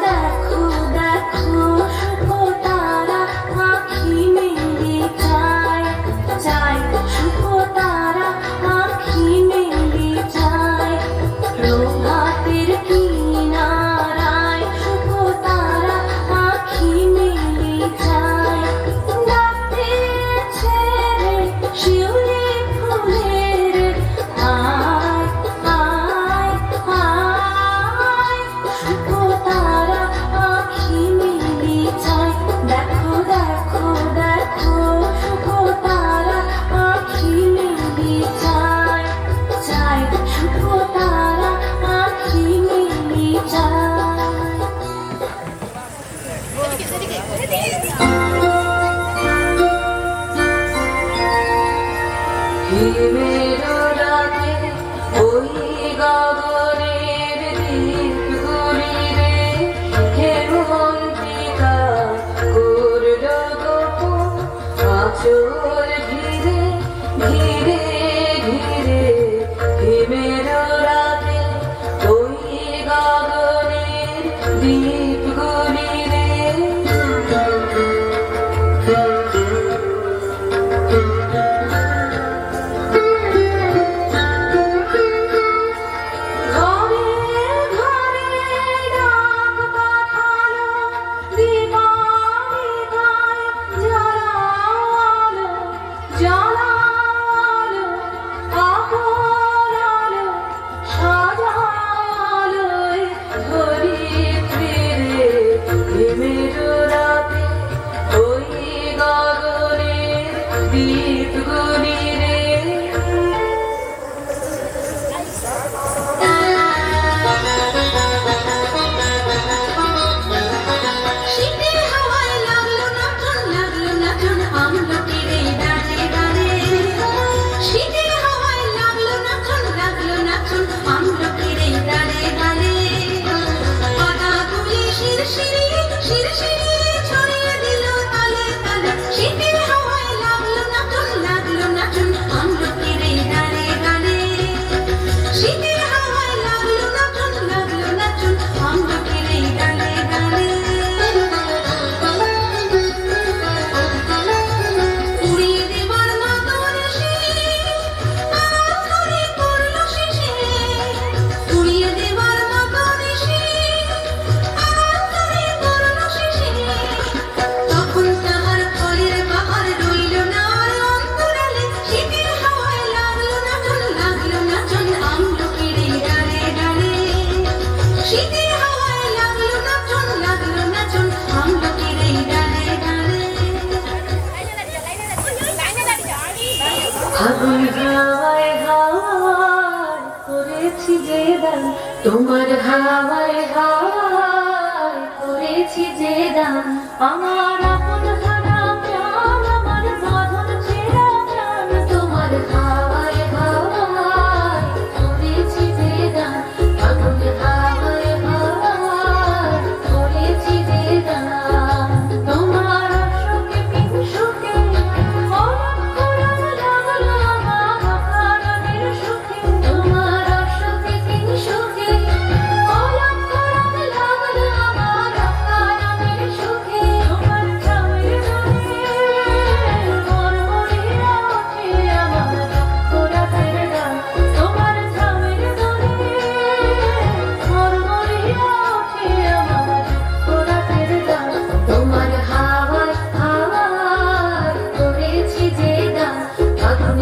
দেখো দেখো ও তারা আঁখি মেলে যায় যায় শুভ তারা আঁখি মেলে যায় প্রভাতের কিনারায় শুভ তারা আঁখি মেলে যায় ডাকতে ছেড়ে শিউলি ফুলের আয় আয় আয় শুভ তারা আঁখি মেলে যায় দেখো দেখো দেখো শুভ তারা আঁখি মেলে যায় যায় শুভ তারা আঁখি মেলে যায় হিমের রাতে ওই গগনের দীপগুলিরে হেমন্তিকা করল গোপন আঁচল ঘিরে ঘিরে ঘিরে হিমের রাতে ওই গগনের দীপগুলিরে আগুন হাওয়ায় হাওয়ায় করেছি যে দান তোমার হাওয়ায় হাওয়ায় করেছি যে দান আমার আপন হারা প্রাণ আমার বাঁধন ছেঁড়া প্রাণ তোমার হাওয়ায় হাওয়ায় করেছি যে দান আগুন হাওয়ায় হাওয়ায় করেছি যে দান তোমার সুখে পিন সুখে হাওয়ায় হাওয়ায় করেছি যে দান আগুন